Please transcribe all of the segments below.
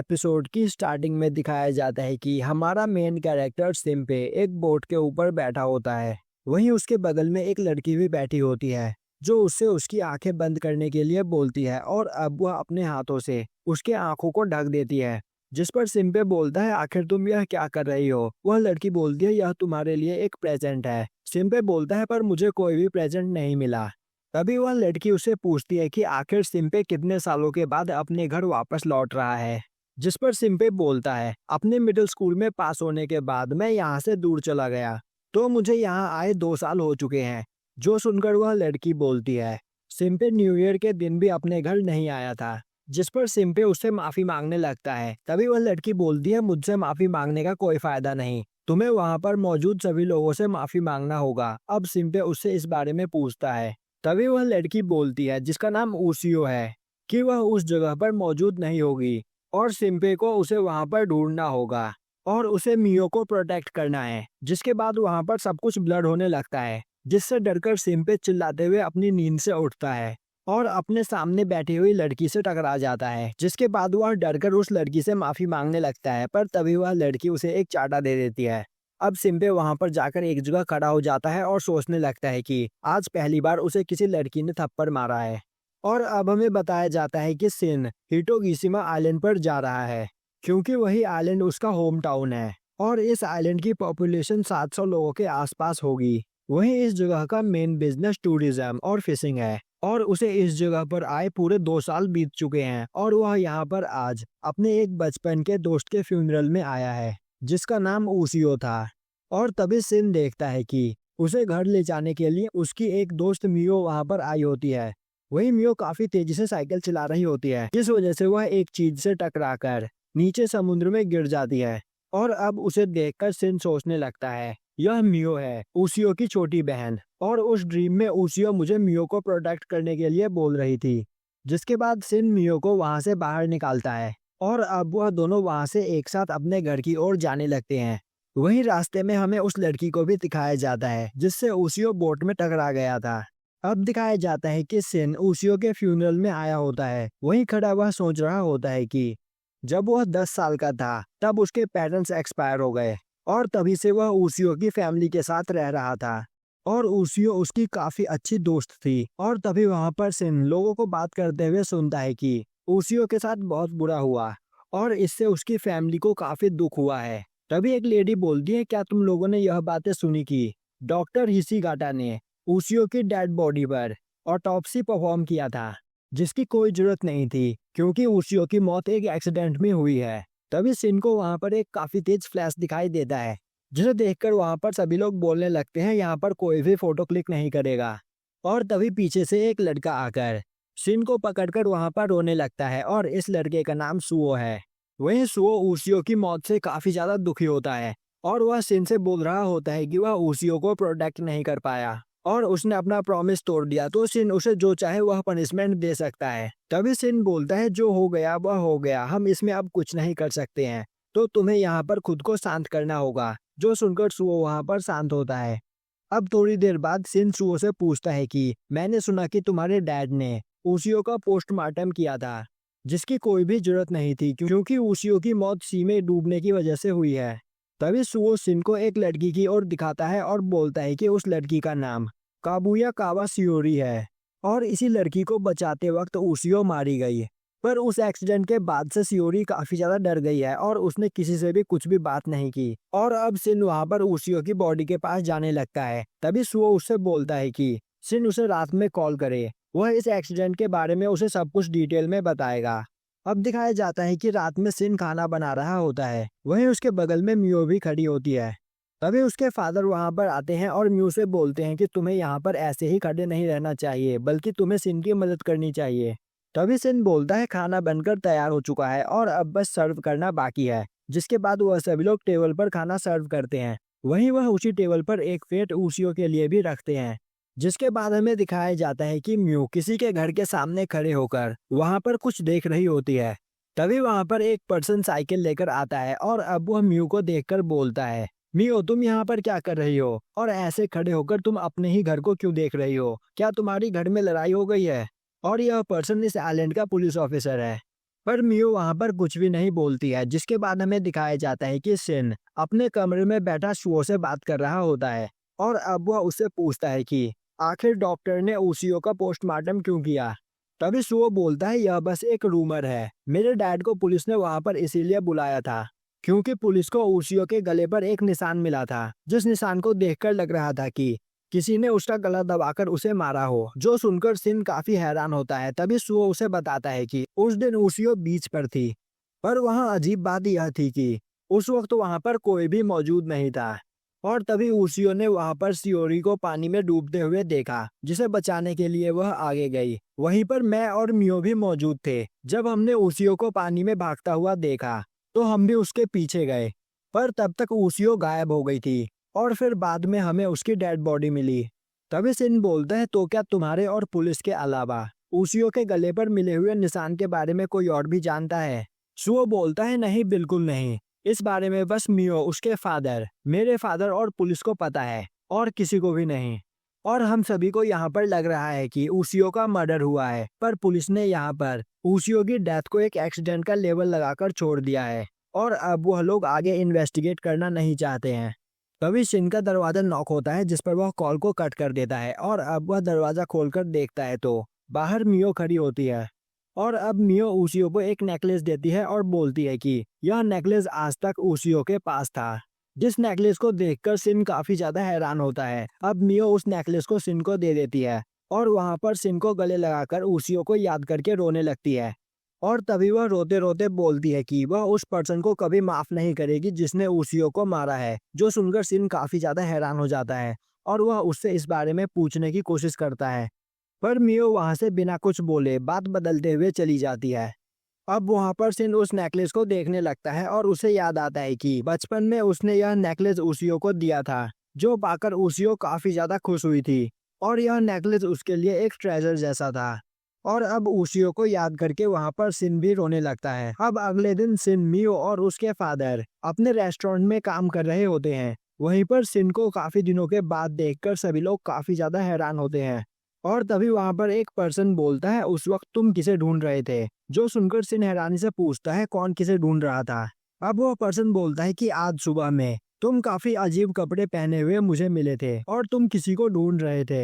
Episode की starting में दिखाया जाता है कि हमारा मेन कैरेक्टर सिम्पे एक बोट के ऊपर बैठा होता है। वहीं उसके बगल में एक लड़की भी बैठी होती है जो उससे उसकी आंखें बंद करने के लिए बोलती है और अब वह अपने हाथों से उसके आंखों को ढक देती है। जिस पर सिम्पे बोलता है, आखिर तुम यह क्या कर रही हो? वह लड़की बोलती है, यह तुम्हारे लिए एक प्रेजेंट है। सिम्पे बोलता है, पर मुझे कोई भी प्रेजेंट नहीं मिला। तभी वह लड़की उसे पूछती है कि आखिर सिम्पे कितने सालों के बाद अपने घर वापस लौट रहा है। जिस पर सिम्पे बोलता है, अपने मिडिल स्कूल में पास होने के बाद मैं यहाँ से दूर चला गया, तो मुझे यहाँ आए 2 साल हो चुके हैं। जो सुनकर वह लड़की बोलती है, सिम्पे न्यू ईयर के दिन भी अपने घर नहीं आया था। जिस पर सिम्पे उससे माफी मांगने लगता है। तभी वह लड़की बोलती है, मुझसे माफी मांगने का कोई फायदा नहीं, तुम्हें वहाँ पर मौजूद सभी लोगों से माफी मांगना होगा। अब सिम्पे उससे इस बारे में पूछता है। तभी वह लड़की बोलती है, जिसका नाम ऊसियो है, कि वह उस जगह पर मौजूद नहीं होगी और सिम्पे को उसे वहां पर ढूंढना होगा और उसे मियो को प्रोटेक्ट करना है। जिसके बाद वहां पर सब कुछ ब्लड होने लगता है, जिससे डरकर सिम्पे चिल्लाते हुए अपनी नींद से उठता है और अपने सामने बैठी हुई लड़की से टकरा जाता है। जिसके बाद वह डरकर उस लड़की से माफी मांगने लगता है, पर तभी वह लड़की उसे एक चाटा दे देती है। अब सिम्पे वहां पर जाकर एक जगह खड़ा हो जाता है और सोचने लगता है कि आज पहली बार उसे किसी लड़की ने थप्पड़ मारा है। और अब हमें बताया जाता है कि सिन हिटोगिशिमा आइलैंड पर जा रहा है, क्योंकि वही आइलैंड उसका होम टाउन है और इस आइलैंड की पॉपुलेशन 700 लोगों के आसपास होगी। वहीं इस जगह का मेन बिजनेस टूरिज्म और फिशिंग है और उसे इस जगह पर आए पूरे 2 साल बीत चुके हैं और वह यहाँ पर आज अपने एक बचपन के दोस्त के फ्यूनरल में आया है, जिसका नाम ऊसियो था। और तभी सिन देखता है कि उसे घर ले जाने के लिए उसकी एक दोस्त मियो वहां पर आई होती है। वही मियो काफी तेजी से साइकिल चला रही होती है, जिस वजह से वह एक चीज से टकराकर नीचे समुद्र में गिर जाती है। और अब उसे देखकर सिन सोचने लगता है, यह मियो है, ऊसियो की छोटी बहन, और उस ड्रीम में ऊसियो मुझे मियो को प्रोटेक्ट करने के लिए बोल रही थी। जिसके बाद सिन मियो को वहां से बाहर निकालता है और अब वह दोनों वहां से एक साथ अपने घर की ओर जाने लगते हैं। वहीं रास्ते में हमें उस लड़की को भी दिखाया जाता है जिससे ऊसियो बोट में टकरा गया था। अब दिखाया जाता है कि सिन ऊसियो के फ्यूनरल में आया होता है। वहीं खड़ा वह सोच रहा होता है कि जब वह 10 साल का था तब उसके पेरेंट्स एक्सपायर हो गए और तभी से वह ऊसियो की फैमिली के साथ रह रहा था और ऊसियो उसकी काफी अच्छी दोस्त थी। और तभी वहां पर सिन लोगों को बात करते हुए सुनता है कि ऊसियो के साथ बहुत बुरा हुआ और इससे उसकी फैमिली को काफी दुख हुआ है। तभी एक लेडी बोलती है, क्या तुम लोगों ने यह बातें सुनी कि डॉक्टर हिशिगाटा ने ऊसियो की डेड बॉडी पर ऑटोप्सी परफॉर्म किया था, जिसकी कोई जरूरत नहीं थी क्योंकि ऊसियो की मौत एक एक्सीडेंट में हुई है। तभी सिन को वहां पर एक काफी तेज फ्लैश दिखाई देता है, जिसे देखकर वहां पर सभी लोग बोलने लगते हैं, यहाँ पर कोई भी फोटो क्लिक नहीं करेगा। और तभी पीछे से एक लड़का आकर सिन को पकड़कर वहां पर रोने लगता है और इस लड़के का नाम सुओ है। वहीं सुओ ऊसियो की मौत से काफी ज्यादा दुखी होता है और वह सिन से बोल रहा होता है कि वह ऊसियो को प्रोटेक्ट नहीं कर पाया और उसने अपना प्रॉमिस तोड़ दिया, तो सिन उसे जो चाहे वह पनिशमेंट दे सकता है। तभी सिन बोलता है, जो हो गया वह हो गया, हम इसमें अब कुछ नहीं कर सकते हैं, तो तुम्हें यहाँ पर खुद को शांत करना होगा। जो सुनकर सुओ वहाँ पर शांत होता है। अब थोड़ी देर बाद सिन सुओ से पूछता है कि मैंने सुना कि तुम्हारे डैड ने ऊसियो का पोस्टमार्टम किया था, जिसकी कोई भी जरूरत नहीं थी क्योंकि ऊसियो की मौत सी में डूबने की वजह से हुई है। तभी सुओ सिन को एक लड़की की ओर दिखाता है और बोलता है कि उस लड़की का नाम काबुया कावा सियोरी है और इसी लड़की को बचाते वक्त ऊसियो मारी गई। पर उस एक्सीडेंट के बाद से सियोरी काफी ज्यादा डर गई है और उसने किसी से भी कुछ भी बात नहीं की। और अब सिन वहां पर ऊसियो की बॉडी के पास जाने लगता है। तभी सुओ उससे बोलता है कि सिन उसे रात में कॉल करे, वह इस एक्सीडेंट के बारे में उसे सब कुछ डिटेल में बताएगा। अब दिखाया जाता है कि रात में सिन खाना बना रहा होता है, वहीं उसके बगल में मियो भी खड़ी होती है। तभी उसके फादर वहां पर आते हैं और मियो से बोलते हैं कि तुम्हें यहाँ पर ऐसे ही खड़े नहीं रहना चाहिए, बल्कि तुम्हें सिन की मदद करनी चाहिए। तभी सिन बोलता है, खाना बनकर तैयार हो चुका है और अब बस सर्व करना बाकी है। जिसके बाद वह सभी लोग टेबल पर खाना सर्व करते हैं। वहीं वह उसी टेबल पर एक प्लेट ऊसियो के लिए भी रखते हैं। जिसके बाद हमें दिखाया जाता है कि म्यू किसी के घर के सामने खड़े होकर वहां पर कुछ देख रही होती है। तभी वहां पर एक पर्सन साइकिल लेकर आता है और अब वह म्यू को देखकर बोलता है, मियो तुम यहाँ पर क्या कर रही हो और ऐसे खड़े होकर तुम अपने ही घर को क्यों देख रही हो? क्या तुम्हारी घर में लड़ाई हो गई है? और यह पर्सन इस आइलैंड का पुलिस ऑफिसर है। पर मियो वहां पर कुछ भी नहीं बोलती है, जिसके बाद हमें दिखाया जाता है कि सिन अपने कमरे में बैठा शुओ से बात कर रहा होता है और अब वह उससे पूछता है कि आखिर डॉक्टर ने ऊसियो का पोस्टमार्टम क्यों किया। तभी शुओ बोलता है यह बस एक रूमर है, मेरे डैड को पुलिस ने वहां पर इसीलिए बुलाया था क्योंकि पुलिस को ऊसियो के गले पर एक निशान मिला था, जिस निशान को देखकर लग रहा था कि किसी ने उसका गला दबाकर उसे मारा हो। जो सुनकर सिन काफी हैरान होता है। तभी सुओ उसे बताता है कि उस दिन ऊसियो बीच पर थी, पर वहां अजीब बात यह थी कि उस वक्त वहां पर कोई भी मौजूद नहीं था। और तभी ऊसियो ने वहां पर सियोरी को पानी में डूबते हुए देखा, जिसे बचाने के लिए वह आगे गई। वहीं पर मैं और मियो भी मौजूद थे। जब हमने ऊसियो को पानी में भागता हुआ देखा तो हम भी उसके पीछे गए, पर तब तक ऊसियो गायब हो गई थी और फिर बाद में हमें उसकी डेड बॉडी मिली। तभी सिन बोलता है तो क्या तुम्हारे और पुलिस के अलावा ऊसियो के गले पर मिले हुए निशान के बारे में कोई और भी जानता है? सुओ बोलता है नहीं, बिल्कुल नहीं, इस बारे में बस मियो, उसके फादर, मेरे फादर और पुलिस को पता है और किसी को भी नहीं। और हम सभी को यहाँ पर लग रहा है कि ऊसियो का मर्डर हुआ है, पर पुलिस ने यहाँ पर ऊसियो की डेथ को एक एक्सीडेंट का लेबल लगाकर छोड़ दिया है और अब वह लोग आगे इन्वेस्टिगेट करना नहीं चाहते हैं। तभी शिन का दरवाजा नॉक होता है, जिस पर वह कॉल को कट कर देता है और अब वह दरवाजा खोलकर देखता है तो बाहर मियो खड़ी होती है। और अब मियो ऊसियो को एक नेकलेस देती है और बोलती है कि यह नेकलेस आज तक ऊसियो के पास था। जिस नेकलेस को देखकर सिन काफी ज्यादा हैरान होता है। अब मियो उस नेकलेस को सिन को दे देती है और वहां पर सिन को गले लगाकर ऊसियो को याद करके रोने लगती है। और तभी वह रोते रोते बोलती है कि वह उस पर्सन को कभी माफ नहीं करेगी जिसने ऊसियो को मारा है। जो सुनकर सिन काफी ज्यादा हैरान हो जाता है और वह उससे इस बारे में पूछने की कोशिश करता है, पर मियो वहां से बिना कुछ बोले बात बदलते हुए चली जाती है। अब वहां पर सिन उस नेकलेस को देखने लगता है और उसे याद आता है कि बचपन में उसने यह नेकलेस ऊसियो को दिया था, जो पाकर ऊसियो काफी ज्यादा खुश हुई थी और यह नेकलेस उसके लिए एक ट्रेजर जैसा था। और अब ऊसियो को याद करके वहां पर सिन भी रोने लगता है। अब अगले दिन सिन, मियो और उसके फादर अपने रेस्टोरेंट में काम कर रहे होते हैं। वहीं पर सिन को काफी दिनों के बाद देखकर सभी लोग काफी ज्यादा हैरान होते हैं। और तभी वहां पर एक पर्सन बोलता है उस वक्त तुम किसे ढूंढ रहे थे? जो सुनकर सिन हैरानी से पूछता है कौन किसे ढूंढ रहा था। अब वो पर्सन बोलता है कि आज सुबह में तुम काफी अजीब कपड़े पहने हुए मुझे मिले थे और तुम किसी को ढूंढ रहे थे।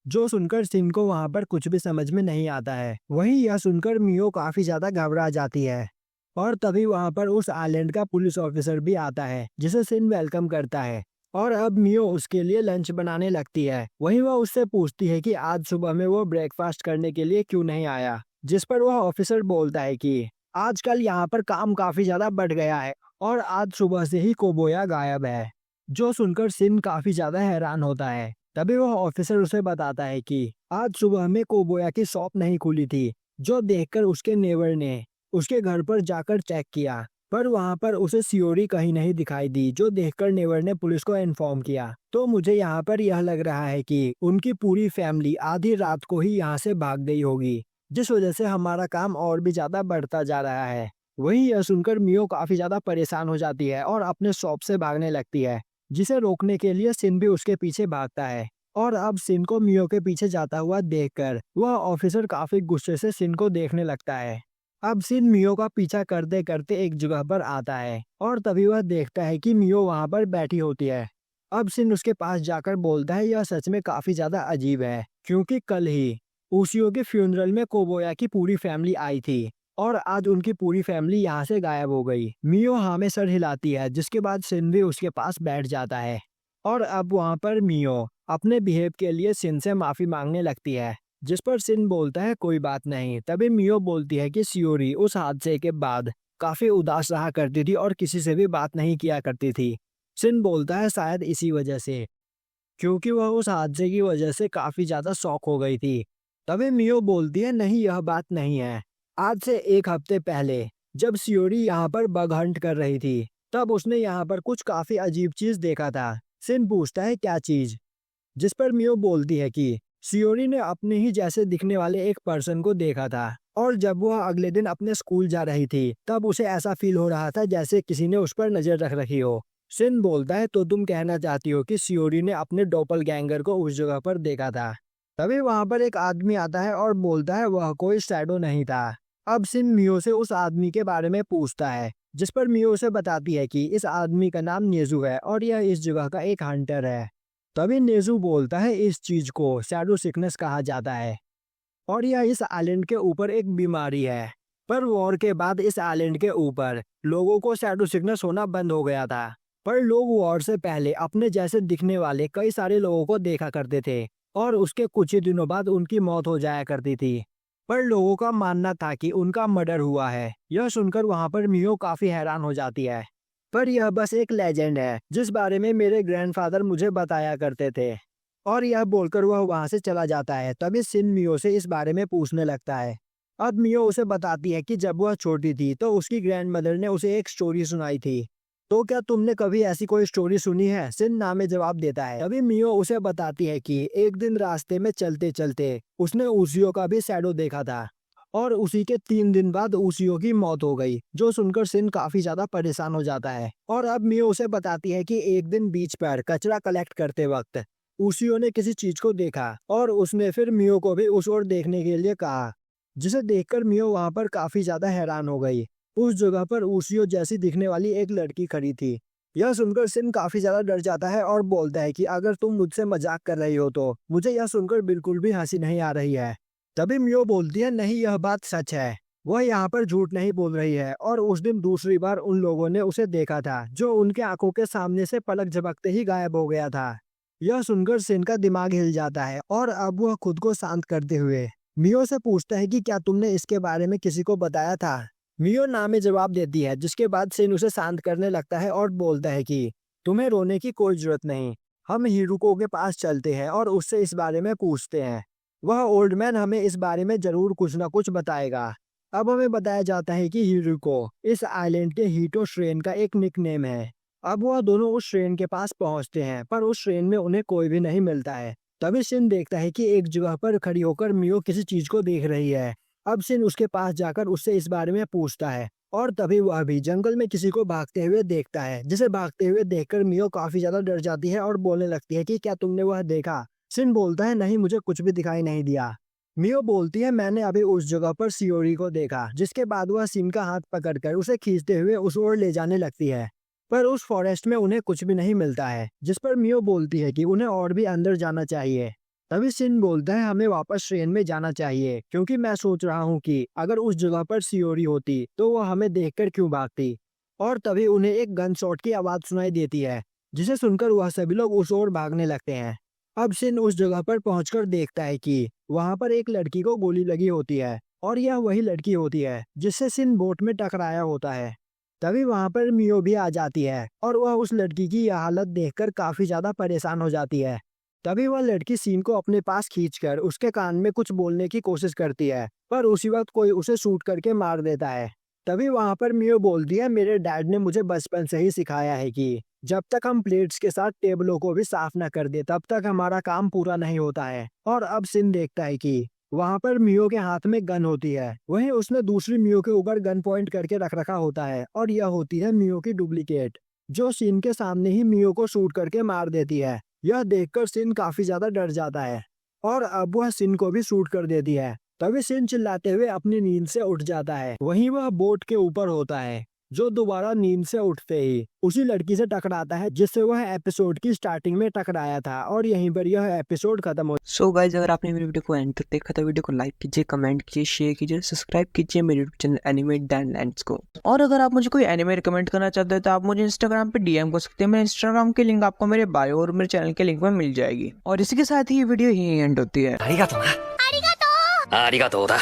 जो सुनकर सिन को वहां पर कुछ भी समझ में नहीं आता है। वहीं यह सुनकर मियो काफी ज्यादा घबरा जाती है। और तभी वहां पर उस आइलैंड का पुलिस ऑफिसर भी आता है, जिसे सिन वेलकम करता है और अब मियो उसके लिए लंच बनाने लगती है। वहीं वह उससे पूछती है कि आज सुबह में वो ब्रेकफास्ट करने के लिए क्यों नहीं आया, जिस पर वह ऑफिसर बोलता है कि आजकल यहाँ पर काम काफी ज्यादा बढ़ गया है और आज सुबह से ही कोबोया गायब है। जो सुनकर सिन काफी ज्यादा हैरान होता है। तभी वह ऑफिसर उसे बताता है कि आज सुबह में कोबोया की शॉप नहीं खुली थी, जो देखकर उसके नेबर ने उसके घर पर जाकर चेक किया, पर वहां पर उसे सियोरी कहीं नहीं दिखाई दी। जो देखकर नेबर ने पुलिस को इन्फॉर्म किया। तो मुझे यहाँ पर यह लग रहा है कि उनकी पूरी फैमिली आधी रात को ही यहाँ से भाग गई होगी, जिस वजह से हमारा काम और भी ज्यादा बढ़ता जा रहा है। वहीं यह सुनकर मियो काफी ज्यादा परेशान हो जाती है और अपने शॉप से भागने लगती है, जिसे रोकने के लिए सिन भी उसके पीछे भागता है। और अब सिन को मियो के पीछे जाता हुआ देखकर वह ऑफिसर काफी गुस्से से सिन को देखने लगता है। अब सिन मियो का पीछा करते करते एक जगह पर आता है और तभी वह देखता है कि मियो वहां पर बैठी होती है। अब सिन उसके पास जाकर बोलता है यह सच में काफी ज्यादा अजीब है, क्योंकि कल ही ऊसियो के फ्यूनरल में कोबोया की पूरी फैमिली आई थी और आज उनकी पूरी फैमिली यहाँ से गायब हो गई। मियो हाँ में सर हिलाती है, जिसके बाद सिन भी उसके पास बैठ जाता है। और अब वहाँ पर मियो अपने बिहेव के लिए सिन से माफी मांगने लगती है, जिस पर सिन बोलता है कोई बात नहीं। तभी मियो बोलती है कि सियोरी उस हादसे के बाद काफी उदास रहा करती थी और किसी से भी बात नहीं किया करती थी। सिन बोलता है शायद इसी वजह से, क्योंकि वह उस हादसे की वजह से काफी ज्यादा शॉक हो गई थी। तभी मियो बोलती है नहीं, यह बात नहीं है। आज से एक हफ्ते पहले जब सियोरी यहाँ पर बग हंट कर रही थी, तब उसने यहाँ पर कुछ काफी अजीब चीज देखा था। सिन पूछता है क्या चीज, जिस पर मियो बोलती है कि सियोरी ने अपने ही जैसे दिखने वाले एक पर्सन को देखा था और जब वह अगले दिन अपने स्कूल जा रही थी तब उसे ऐसा फील हो रहा था जैसे किसी ने उस पर नजर रख रखी हो। सिन बोलता है तो तुम कहना चाहती हो कि सियोरी ने अपने डॉपलगैंगर को उस जगह पर देखा था। तभी वहां पर एक आदमी आता है और बोलता है वह कोई शैडो नहीं था, अब सिन मियो से उस आदमी के बारे में पूछता है, जिस पर मियो उसे बताती है कि इस आदमी का नाम नेजू है और यह इस जगह का एक हंटर है। तभी नेजू बोलता है इस चीज को शैडो सिकनेस कहा जाता है और यह इस आइलैंड के ऊपर एक बीमारी है। पर वॉर के बाद इस आइलैंड के ऊपर लोगों को शैडो सिकनेस होना बंद हो गया था। पर लोग वॉर से पहले अपने जैसे दिखने वाले कई सारे लोगों को देखा करते थे और उसके कुछ ही दिनों बाद उनकी मौत हो जाया करती थी। पर लोगों का मानना था कि उनका मर्डर हुआ है। यह सुनकर वहां पर मियो काफी हैरान हो जाती है। पर यह बस एक लेजेंड है जिस बारे में मेरे ग्रैंडफादर मुझे बताया करते थे। और यह बोलकर वह वहां से चला जाता है। तभी सिन मियो से इस बारे में पूछने लगता है। अब मियो उसे बताती है कि जब वह छोटी थी तो उसकी ग्रैंडमदर ने उसे एक स्टोरी सुनाई थी। तो क्या तुमने कभी ऐसी कोई स्टोरी सुनी है? सिन नामे जवाब देता है। तभी मियो उसे बताती है कि एक दिन रास्ते में चलते चलते उसने उसियो का भी शैडो देखा था और उसी के 3 दिन बाद उसियो की मौत हो गई। जो सुनकर सिन काफी ज्यादा परेशान हो जाता है। और अब मियो उसे बताती है कि एक दिन बीच पर कचरा कलेक्ट करते वक्त उसियो ने किसी चीज को देखा और उसने फिर मियो को भी उस ओर देखने के लिए कहा, जिसे देखकर मियो वहां पर काफी ज्यादा हैरान हो गई। उस जगह पर उसियो जैसी दिखने वाली एक लड़की खड़ी थी। यह सुनकर सिन काफी ज्यादा डर जाता है और बोलता है कि अगर तुम मुझसे मजाक कर रही हो तो मुझे यह सुनकर बिल्कुल भी हंसी नहीं आ रही है। तभी मियो बोलती है, नहीं यह बात सच है, वह यहाँ पर झूठ नहीं बोल रही है और उस दिन दूसरी बार उन लोगों ने उसे देखा था जो उनके आंखों के सामने से पलक झपकते ही गायब हो गया था। यह सुनकर सिन का दिमाग हिल जाता है और अब वह खुद को शांत करते हुए मियो से पूछता है कि क्या तुमने इसके बारे में किसी को बताया था? मियो ना में जवाब देती है, जिसके बाद सिन उसे शांत करने लगता है और बोलता है कि तुम्हें रोने की कोई जरूरत नहीं, हम हिरुको के पास चलते हैं और उससे इस बारे में पूछते हैं। वह ओल्ड मैन हमें इस बारे में जरूर कुछ न कुछ बताएगा। अब हमें बताया जाता है कि हिरुको इस आइलैंड के हीटो श्रेन का एक निकनेम है। अब वह दोनों उस श्रेन के पास पहुंचते हैं पर उस श्रेन में उन्हें कोई भी नहीं मिलता है। तभी सिन देखता है कि एक जगह पर खड़ी होकर मियो किसी चीज को देख रही है। अब सिन उसके पास जाकर उससे इस बारे में पूछता है और तभी वह भी जंगल में किसी को भागते हुए देखता है, जिसे भागते हुए देखकर मियो काफी ज्यादा डर जाती है और बोलने लगती है कि क्या तुमने वह देखा? सिन बोलता है, नहीं मुझे कुछ भी दिखाई नहीं दिया। मियो बोलती है, मैंने अभी उस जगह पर सियोरी को देखा। जिसके बाद वह सिन का हाथ पकड़कर उसे खींचते हुए उस ओर ले जाने लगती है। पर उस फॉरेस्ट में उन्हें कुछ भी नहीं मिलता है, जिस पर मियो बोलती है कि उन्हें और भी अंदर जाना चाहिए। तभी सिन बोलता है, हमें वापस ट्रेन में जाना चाहिए क्योंकि मैं सोच रहा हूँ कि अगर उस जगह पर सियोरी होती तो वह हमें देखकर क्यों भागती। और तभी उन्हें एक गन शॉट की आवाज सुनाई देती है, जिसे सुनकर वह सभी लोग उस ओर भागने लगते हैं। अब सिन उस जगह पर पहुंचकर देखता है कि वहां पर एक लड़की को गोली लगी होती है और यह वही लड़की होती है जिससे सिन बोट में टकराया होता है। तभी वहां पर मियो भी आ जाती है और वह उस लड़की की यह हालत देखकर काफी ज्यादा परेशान हो जाती है। तभी वह लड़की सीन को अपने पास खींचकर उसके कान में कुछ बोलने की कोशिश करती है, पर उसी वक्त कोई उसे शूट करके मार देता है। तभी वहां पर मियो बोलती है, मेरे डैड ने मुझे बचपन से ही सिखाया है कि जब तक हम प्लेट्स के साथ टेबलों को भी साफ न कर दे तब तक हमारा काम पूरा नहीं होता है। और अब सिन देखता है कि वहां पर मियो के हाथ में गन होती है, वहीं उसने दूसरी मियो के ऊपर गन पॉइंट करके रख रखा होता है और यह होती है मियो की डुप्लीकेट, जो सिन के सामने ही मियो को शूट करके मार देती है। यह देखकर सिन काफी ज्यादा डर जाता है और अब वह सिन को भी शूट कर देती है। तभी सिन चिल्लाते हुए अपनी नींद से उठ जाता है। वहीं वह बोट के ऊपर होता है, जो दोबारा नींद से उठते ही उसी लड़की से टकराता है जिससे वह एपिसोड की स्टार्टिंग में टकराया था और यहीं पर यह एपिसोड खत्म हो। सो गाइज, अगर आपने मेरी वीडियो को एंड तक देखा तो वीडियो को लाइक कीजिए, कमेंट कीजिए, शेयर कीजिए, सब्सक्राइब कीजिए मेरे यूट्यूब चैनल एनिमे डैनलैंड्स को। और अगर आप मुझे कोई एनिमे रिकमेंड करना चाहते हैं तो आप मुझे इंस्टाग्राम पे डीएम कर सकते हैं। मेरे इंस्टाग्राम की लिंक आपको मेरे बायो और मेरे चैनल के लिंक में मिल जाएगी। और इसी के साथ ही ये वीडियो यही एंड होती है।ありがとうだ。